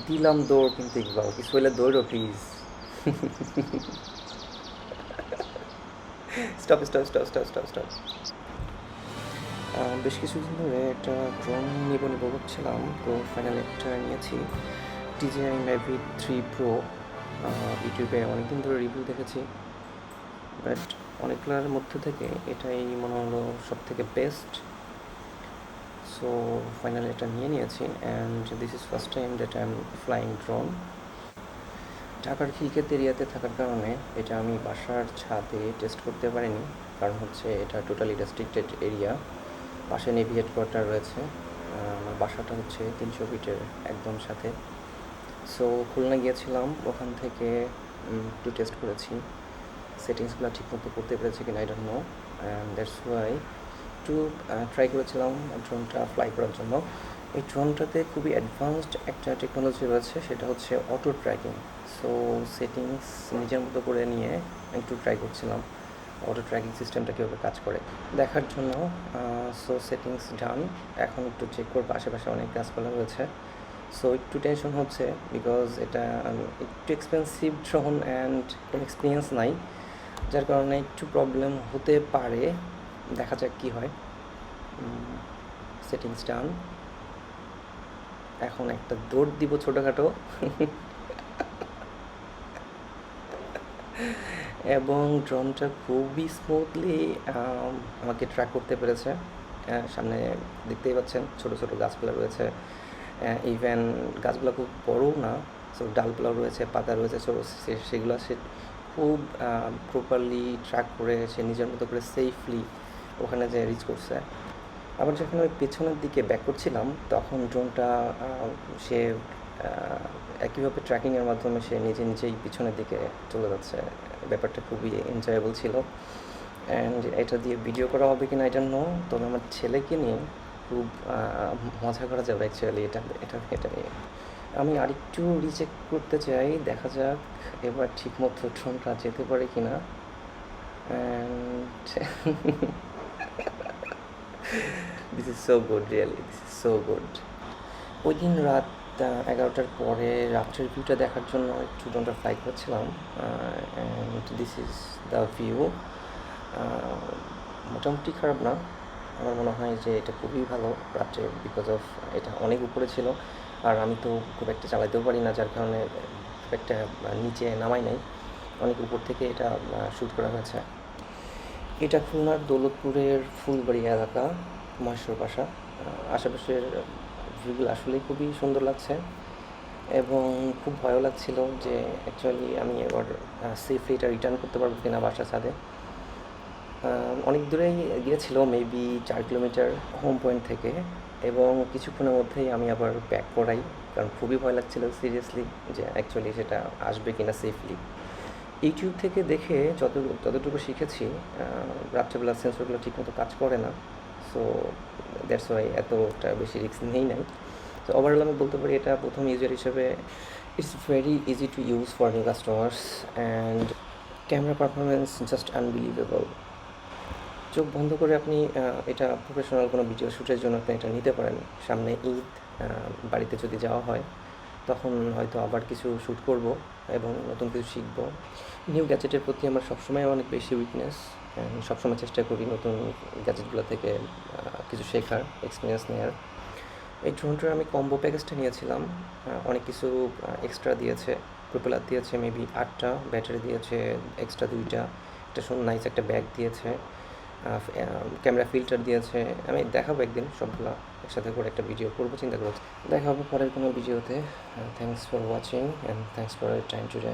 দিলাম দৌড়, কিন্তু ইকবাল কিছু হইলে দৌড়ো please. Stop stop stop stop stop stop. বেশ কিছুদিন ধরে একটা ড্রোন নিব নিব করছিলাম, তো ফাইনালি একটা নিয়েছি, DJI Mavic 3 Pro। ইউটিউবে অনেকদিন ধরে রিভিউ দেখেছি, বাট অনেকগুলোর মধ্যে থেকে এটাই মনে হলো সব থেকে বেস্ট। সো ফাইনালি এটা নিয়ে নিয়েছি, and this is first time that I am flying drone. ঢাকার খিলক্ষেত এরিয়াতে থাকার কারণে এটা আমি বাসার ছাদে টেস্ট করতে পারিনি, কারণ হচ্ছে এটা টোটালি রেস্ট্রিক্টেড এরিয়া। পাশে নেভি হেডকোয়ার্টার রয়েছে, আমার বাসাটা হচ্ছে 300 ফিটের একদম সাথে। সো খুলনা গিয়েছিলাম, ওখান থেকে একটু টেস্ট করেছি, সেটিংসগুলো ঠিকমতো করতে পেরেছি কিনা I don't know, and that's why একটু ট্রাই করেছিলাম ড্রোনটা ফ্লাই করার জন্য। এই ড্রোনটাতে খুবই অ্যাডভান্সড একটা টেকনোলজি রয়েছে, সেটা হচ্ছে অটো ট্র্যাকিং। সো সেটিংস নিজের মতো করে নিয়ে একটু ট্রাই করছিলাম অটো ট্র্যাকিং সিস্টেমটা কীভাবে কাজ করে দেখার জন্য। সো সেটিংস ডান, এখন একটু চেক করবো, আশেপাশে অনেক গাছপালা রয়েছে। সো একটু টেনশন হচ্ছে, বিকজ এটা একটু এক্সপেন্সিভ ড্রোন অ্যান্ড কোনো এক্সপিরিয়েন্স নাই, যার কারণে একটু প্রবলেম হতে পারে। দেখা যাক কী হয়। সেটিংস ডান, এখন একটা দৌড় দিব ছোটোখাটো। এবং ড্রোনটা খুবই স্মুথলি আমাকে ট্র্যাক করতে পেরেছে। সামনে দেখতেই পাচ্ছেন ছোটো ছোটো গাছপালা রয়েছে, ইভেন গাছগুলো খুব বড়ও না, সো ডালপালা রয়েছে, পাতা রয়েছে ছোটো, সেগুলো সে খুব প্রপারলি ট্র্যাক করে সে নিজের মতো করে সেফলি ওখানে যে রিচ করছে। আবার যখন ওই পেছনের দিকে ব্যাক করছিলাম, তখন ড্রোনটা সে একইভাবে ট্র্যাকিংয়ের মাধ্যমে সে নিজেই পিছনের দিকে চলে যাচ্ছে। ব্যাপারটা খুবই এনজয়েবল ছিল, অ্যান্ড এটা দিয়ে ভিডিও করা হবে কি না এটা নো, তবে আমার ছেলেকে নিয়ে খুব মজা করা যাবে অ্যাকচুয়ালি এটা এটা এটা নিয়ে। আমি আরেকটু রিচেক করতে চাই, দেখা যাক এবার ঠিকমতো ড্রোনটা যেতে পারে কি না। And this is so good, really this is so good. ওই দিন রাত 11টার পরে রাত্রের ভিউটা দেখার জন্য একটু ড্রোনটা ফ্লাই করছিলাম, and this is the view. মোটামুটি খারাপ না, আমার মনে হয় যে এটা খুবই ভালো রাত্রে, বিকজ অফ এটা অনেক উপরে ছিল, আর আমি তো খুব একটা চালাতেও পারি না, যার কারণে খুব একটা নিচে নামাই নাই, অনেক উপর থেকে এটা শ্যুট করা হয়েছে। এটা খুলনার দৌলতপুরের ফুলবাড়ি এলাকা, মহেশ্বর বাসা। আশেপাশের ভিউগুলো আসলেই খুবই সুন্দর লাগছে, এবং খুব ভয়ও লাগছিল যে অ্যাকচুয়ালি আমি এবার সেফলি এটা রিটার্ন করতে পারবো কিনা বাসার ছাদে। অনেক দূরেই গিয়েছিল, মেবি 4 কিলোমিটার হোম পয়েন্ট থেকে, এবং কিছুক্ষণের মধ্যেই আমি আবার ব্যাক করাই, কারণ খুবই ভয় লাগছিল সিরিয়াসলি যে অ্যাকচুয়ালি সেটা আসবে কিনা সেফলি। ইউটিউব থেকে দেখে যতটুকু শিখেছি, রাত্রেবেলা সেন্সরগুলো ঠিকমতো কাজ করে না, সো দ্যাটস ওয়াই এতটা বেশি রিস্ক নেই নাই। তো ওভারঅল আমি বলতে পারি এটা প্রথম ইউজার হিসেবে it's very easy to use for new customers, and camera performance just unbelievable. চোখ বন্ধ করে আপনি এটা প্রফেশনাল কোনো ভিডিও শ্যুটের জন্য আপনি এটা নিতে পারেন। সামনে ঈদ, বাড়িতে যদি যাওয়া হয় তখন হয়তো আবার কিছু শ্যুট করব এবং নতুন কিছু শিখব। নিউ গ্যাজেটের প্রতি আমার সবসময় অনেক বেশি উইকনেস, সবসময় চেষ্টা করি নতুন গ্যাজেটগুলো থেকে কিছু শেখার, এক্সপিরিয়েন্স নেওয়ার। এই ড্রোনটার আমি কম্বো প্যাকেজটা নিয়েছিলাম, অনেক কিছু এক্সট্রা দিয়েছে, প্রোপেলার দিয়েছে মেবি 8টা, ব্যাটারি দিয়েছে এক্সট্রা 2টা, একটা নাইস একটা ব্যাগ দিয়েছে, ক্যামেরা ফিল্টার দিয়েছে। আমি দেখাবো একদিন সবগুলো একসাথে করে একটা ভিডিও করবো চিন্তা করছি। দেখা হবে পরের কোনো ভিডিওতে। Thanks for watching and thanks for time today.